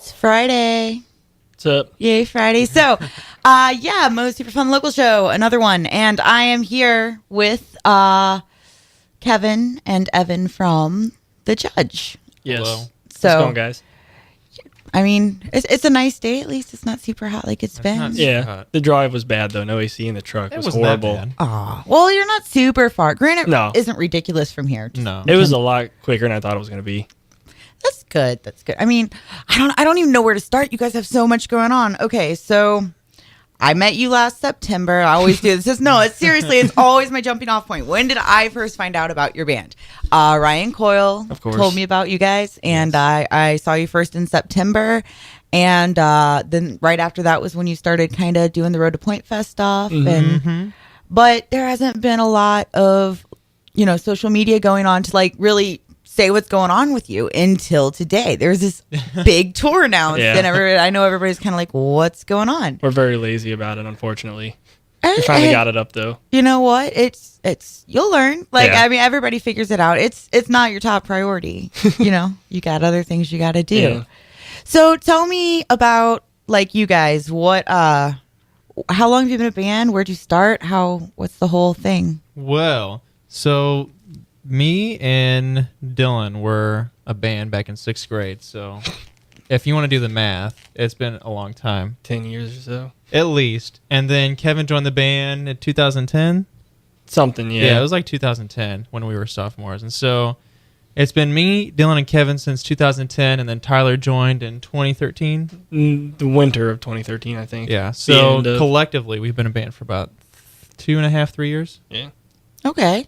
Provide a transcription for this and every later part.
It's Friday. What's up? Yay, Friday. So, Mo's Superfun local show, another one. And I am here with Kevin and Evan from The Judge. Yes. Hello. So, How's it going, guys? I mean, it's a nice day. At least it's not super hot like it's been. not- Yeah. hot. The drive was bad, though. No AC in the truck. It was wasn't that horrible. bad. Aw. Well, you're not super far. Granted, No. isn't ridiculous from here. No. It was a lot quicker than I thought it was going to be. That's good. That's good. I mean, I don't even know where to start. You guys have so much going on. Okay, so I met you last September. I always do this. It's always my jumping off point. When did I first find out about your band? Ryan Coyle Of course. told me about you guys, and I saw you first in September. And then right after that was when you started kind of doing the Road to Point Fest stuff. But there hasn't been a lot of, social media going on to like really say what's going on with you until today. There's this big tour announced, Yeah. and I know everybody's kind of like, what's going on? We're very lazy about it, unfortunately. We finally got it up, though. You know what? It's you'll learn. Like, Yeah. I mean, everybody figures it out. It's not your top priority. You got other things you got to do. Yeah. So tell me about like you guys. What? How long have you been a band? Where'd you start? What's the whole thing? Well, so me and Dylan were a band back in 6th grade. So if you want to do the math, it's been a long time, 10 years or so. at least. And then Kevin joined the band in 2010. Something, yeah. Yeah, it was like 2010 when we were sophomores. And so it's been me, Dylan, and Kevin since 2010, and then Tyler joined in 2013. The winter of 2013, I think. Yeah, The so end of- collectively, we've been a band for about 2.5, 3 years. Yeah. Okay.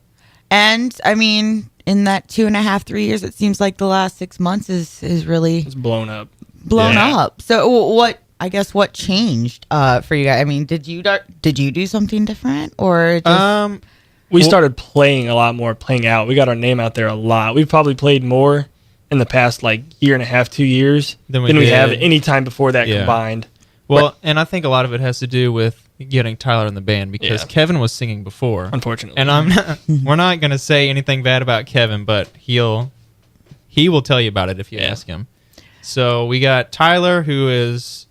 And I mean, in that 2.5, 3 years, it seems like the last 6 months is really It's blown up. blown Yeah. up. So what changed for you guys? I mean, did you do something different or just We started playing a lot more, playing out. We got our name out there a lot. We've probably played more in the past like year and a half, 2 years Than than we we have did. any time before that Yeah. combined. Well, and I think a lot of it has to do with getting Tyler in the band because Yeah. Kevin was singing before. Unfortunately. And we're not going to say anything bad about Kevin, but he will tell you about it if you Yeah. ask him. So we got Tyler, who is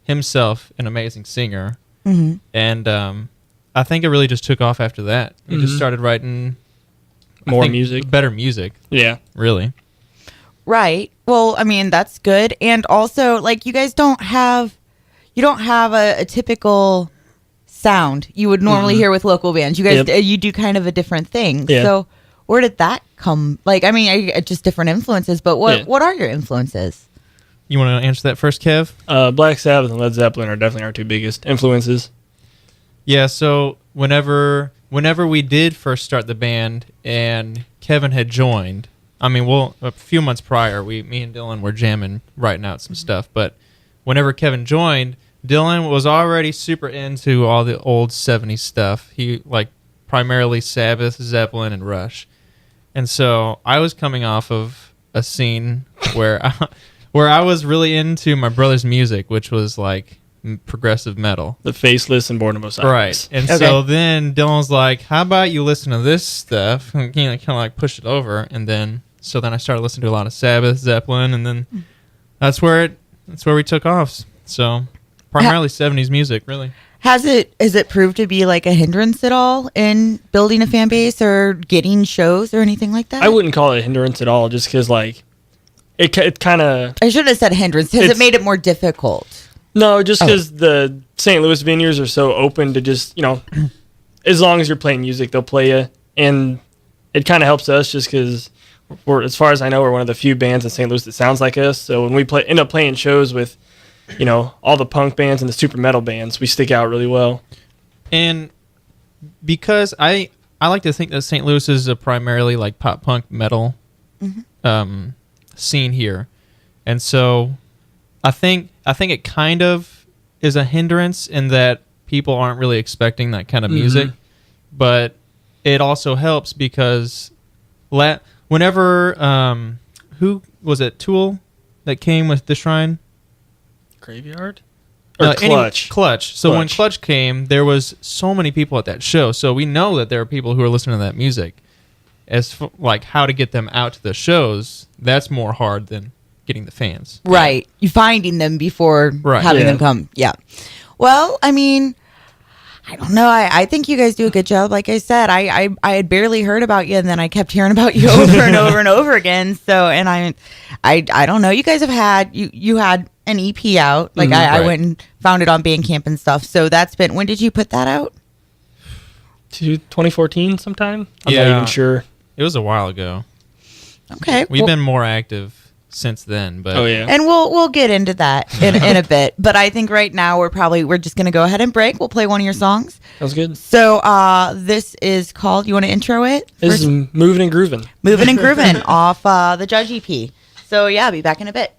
himself an amazing singer. Mhm. And I think it really just took off after that. He just started writing I More think, music. better music, Yeah. really. right? Well, I mean, that's good. And also, like, you guys don't have a typical sound you would normally hear with local bands. You guys, Yep. you do kind of a different thing. Yeah. So where did that come? Like, I mean, just different influences, but Yeah. what are your influences? You want to answer that first, Kev? Black Sabbath and Led Zeppelin are definitely our two biggest influences. Yeah, so whenever we did first start the band and Kevin had joined, I mean, a few months prior, me and Dylan were jamming, writing out some stuff. But whenever Kevin joined, Dylan was already super into all the old 70s stuff. He primarily Sabbath, Zeppelin, and Rush. And so I was coming off of a scene where I was really into my brother's music, which was like progressive metal. The Faceless and Born of Osiris. Right. And Okay. so then Dylan's like, how about you listen to this stuff? And kind of like push it over. And then I started listening to a lot of Sabbath, Zeppelin, and then that's where we took off. So primarily 70s music, really. Has it proved to be like a hindrance at all in building a fan base or getting shows or anything like that? I wouldn't call it a hindrance at all, just because it kind of I shouldn't have said hindrance. Has it It's- made it more difficult? no, just because the St. Louis venues are so open to just as long as you're playing music, they'll play you, and it kind of helps us just because we're, as far as I know, we're one of the few bands in St. Louis that sounds like us. So when we end up playing shows with all the punk bands and the super metal bands, we stick out really well. And because I like to think that St. Louis is a primarily like pop punk metal scene here. And so I think it kind of is a hindrance in that people aren't really expecting that kind of music. But it also helps because whenever who was it, Tool that came with the Shrine? Graveyard? Or Clutch. Clutch. So when Clutch came, there was so many people at that show. So we know that there are people who are listening to that music. As like how to get them out to the shows, that's more hard than getting the fans. Right. You finding them before having them come. Yeah. Well, I mean, I don't know. I think you guys do a good job. Like I said, I had barely heard about you, and then I kept hearing about you over and over and over again. So, and I don't know. You guys have had you had an EP out. Like I went and found it on Bandcamp and stuff. So that's been. When did you put that out? 2014 sometime. I'm not even sure. It was a while ago. Okay, we've been more active since then, but and we'll get into that in a bit. But I think right now we're just gonna go ahead and break. We'll play one of your songs. Sounds good. So this is called. You want to intro it? This is Moving and Grooving. Moving and Grooving off the Judge EP. So yeah, I'll be back in a bit.